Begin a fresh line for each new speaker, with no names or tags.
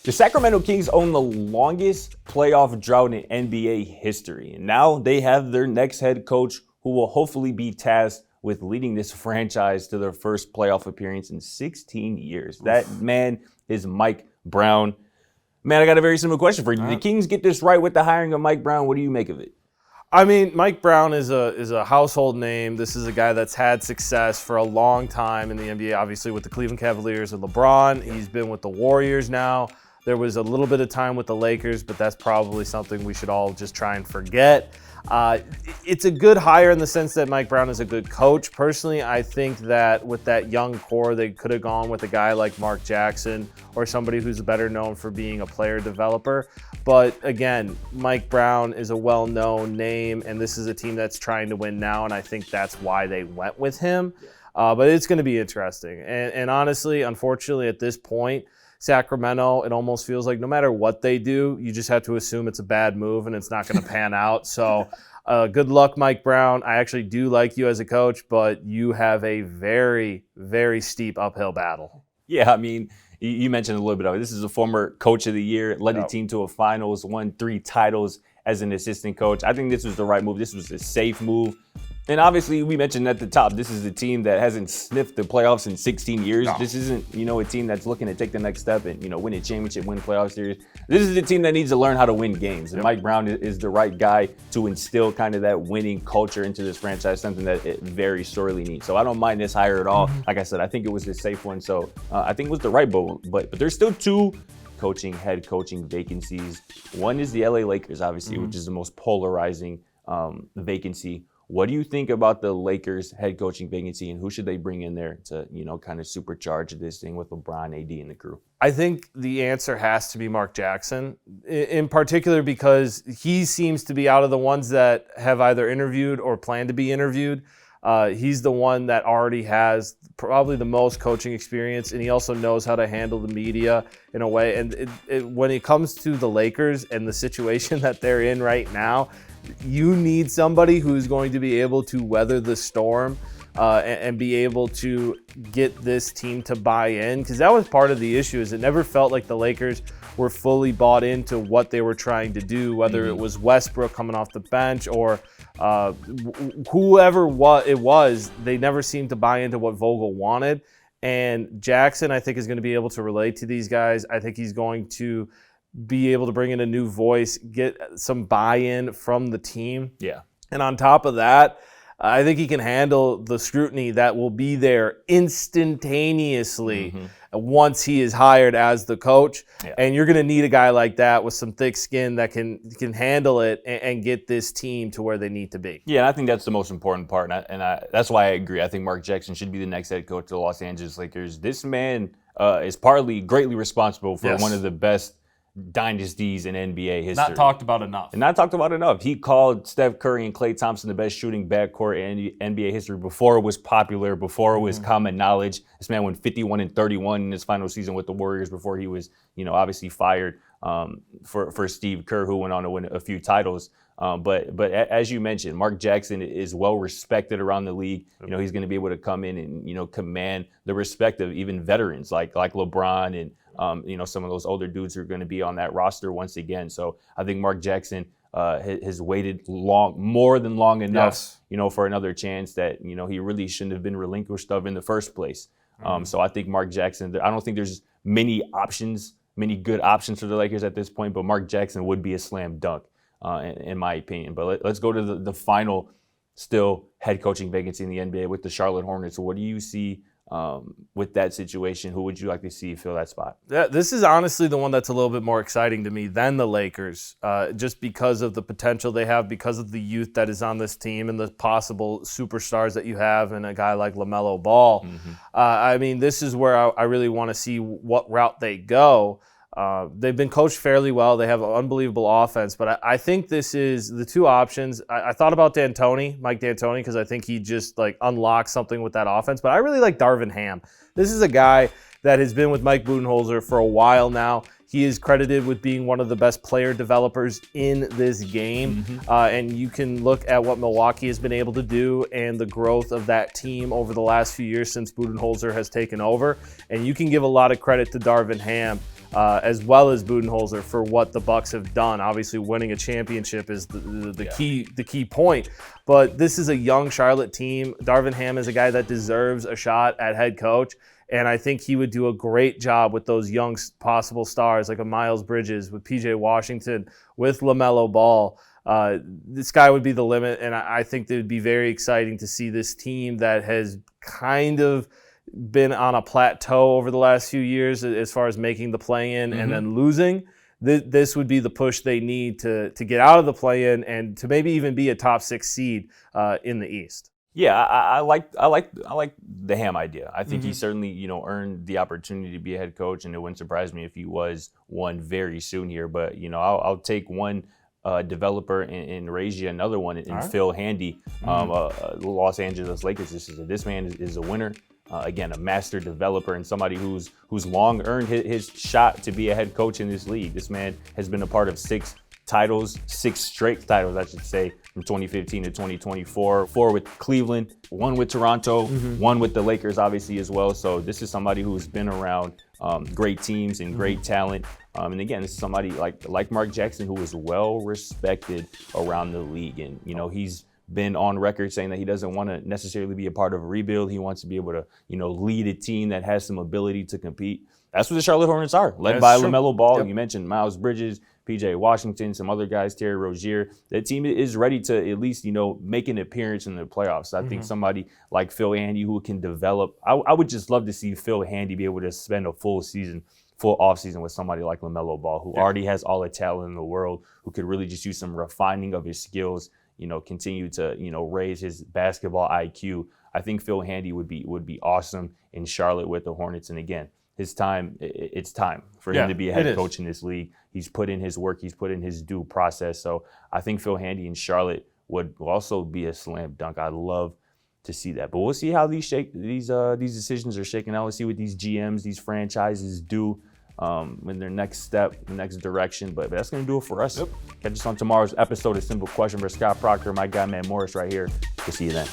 The Sacramento Kings own the longest playoff drought in NBA history. And now they have their next head coach who will hopefully be tasked with leading this franchise to their first playoff appearance in 16 years. That man is Mike Brown. Man, I got a very simple question for you. Did the Kings get this right with the hiring of Mike Brown? What do you make of it?
I mean, Mike Brown is a household name. This is a guy that's had success for a long time in the NBA, obviously with the Cleveland Cavaliers and LeBron. He's been with the Warriors now. There was a little bit of time with the Lakers, but that's probably something we should all just try and forget. It's a good hire in the sense that Mike Brown is a good coach. Personally, I think that with that young core, they could have gone with a guy like Mark Jackson or somebody who's better known for being a player developer. But again, Mike Brown is a well-known name, and this is a team that's trying to win now, and I think that's why they went with him. But it's going to be interesting. And honestly, unfortunately, at this point, Sacramento, it almost feels like no matter what they do, you just have to assume it's a bad move and it's not going to pan out. So good luck, Mike Brown. I actually do like you as a coach, but you have a very, very steep uphill battle.
Yeah, I mean, you mentioned a little bit of it. This is a former coach of the year, led the team to a finals, won 3 titles as an assistant coach. I think this was the right move. This was a safe move. And obviously, we mentioned at the top, this is a team that hasn't sniffed the playoffs in 16 years. No. This isn't, a team that's looking to take the next step and, win a championship, win playoff series. This is a team that needs to learn how to win games. And Mike Brown is the right guy to instill kind of that winning culture into this franchise, something that it very sorely needs. So I don't mind this hire at all. Like I said, I think it was a safe one. So I think it was the right move. But there's still 2 head coaching vacancies. One is the LA Lakers, obviously, which is the most polarizing vacancy. What do you think about the Lakers head coaching vacancy, and who should they bring in there to, kind of supercharge this thing with LeBron, AD, and the crew?
I think the answer has to be Mark Jackson, in particular because he seems to be out of the ones that have either interviewed or plan to be interviewed. He's the one that already has probably the most coaching experience, and he also knows how to handle the media in a way. And when it comes to the Lakers and the situation that they're in right now, you need somebody who's going to be able to weather the storm and be able to get this team to buy in, because that was part of the issue. Is it never felt like the Lakers were fully bought into what they were trying to do, whether it was Westbrook coming off the bench or whoever it was. They never seemed to buy into what Vogel wanted. And Jackson, I think, is going to be able to relate to these guys. I think he's going to be able to bring in a new voice, get some buy-in from the team.
Yeah.
And on top of that, I think he can handle the scrutiny that will be there instantaneously once he is hired as the coach. Yeah. And you're going to need a guy like that with some thick skin that can handle it and get this team to where they need to be.
Yeah, and I think that's the most important part. And that's why I agree. I think Mark Jackson should be the next head coach of the Los Angeles Lakers. This man is partly greatly responsible for one of the best dynasties in NBA history.
Not talked about enough.
And not talked about enough. He called Steph Curry and Klay Thompson the best shooting backcourt in NBA history before it was popular, before it was common knowledge. This man went 51-31 in his final season with the Warriors before he was, obviously fired for Steve Kerr, who went on to win a few titles. But as you mentioned, Mark Jackson is well respected around the league. He's going to be able to come in and command the respect of even veterans like LeBron and some of those older dudes who are going to be on that roster once again. So I think Mark Jackson has waited more than long enough, for another chance that he really shouldn't have been relinquished of in the first place. So I think Mark Jackson. I don't think there's many good options for the Lakers at this point, but Mark Jackson would be a slam dunk. In my opinion. But let's go to the final still head coaching vacancy in the NBA with the Charlotte Hornets. So what do you see with that situation? Who would you like to see fill that spot?
Yeah, this is honestly the one that's a little bit more exciting to me than the Lakers, just because of the potential they have, because of the youth that is on this team and the possible superstars that you have in a guy like LaMelo Ball. I mean, this is where I really want to see what route they go. They've been coached fairly well. They have an unbelievable offense, but I think this is the 2 options. I thought about Mike D'Antoni, because I think he just unlocks something with that offense, but I really like Isarvin Ham. This is a guy that has been with Mike Budenholzer for a while now. He is credited with being one of the best player developers in this game. And you can look at what Milwaukee has been able to do and the growth of that team over the last few years since Budenholzer has taken over. And you can give a lot of credit to Isarvin Ham as well as Budenholzer for what the Bucks have done. Obviously, winning a championship is the key point. But this is a young Charlotte team. Isarvin Ham is a guy that deserves a shot at head coach. And I think he would do a great job with those young possible stars like a Miles Bridges, with PJ Washington, with LaMelo Ball. This guy would be the limit, and I think it would be very exciting to see this team that has kind of been on a plateau over the last few years as far as making the play-in and then losing. This would be the push they need to get out of the play-in and to maybe even be a top 6 seed in the East.
Yeah, I like the Ham idea. I think he certainly, earned the opportunity to be a head coach, and it wouldn't surprise me if he was one very soon here. But I'll take one developer and raise you another one in Phil Handy, Los Angeles Lakers. This man is a winner. Again, a master developer and somebody who's long earned his shot to be a head coach in this league. This man has been a part of 6 straight titles, I should say, from 2015 to 2024. 4 with Cleveland, 1 with Toronto, 1 with the Lakers, obviously, as well. So this is somebody who's been around great teams and great talent. And again, this is somebody like Mark Jackson, who is well respected around the league. And, he's been on record saying that he doesn't want to necessarily be a part of a rebuild. He wants to be able to, lead a team that has some ability to compete. That's what the Charlotte Hornets are, led by LaMelo Ball. Yep. You mentioned Miles Bridges, PJ Washington, some other guys, Terry Rozier. That team is ready to at least, make an appearance in the playoffs. I think somebody like Phil Handy who can develop. I would just love to see Phil Handy be able to spend a full offseason with somebody like LaMelo Ball, who already has all the talent in the world, who could really just use some refining of his skills, continue to, raise his basketball IQ. I think Phil Handy would be awesome in Charlotte with the Hornets. And again, it's time for him to be a head coach in this league. He's put in his work. He's put in his due process. So I think Phil Handy in Charlotte would also be a slam dunk. I'd love to see that. But we'll see how these decisions are shaking out. We'll see what these GMs, these franchises do in their next step, the next direction. But that's going to do it for us. Yep. Catch us on tomorrow's episode of Simple Question for Scott Proctor, my guy, Matt Morris, right here. We'll see you then.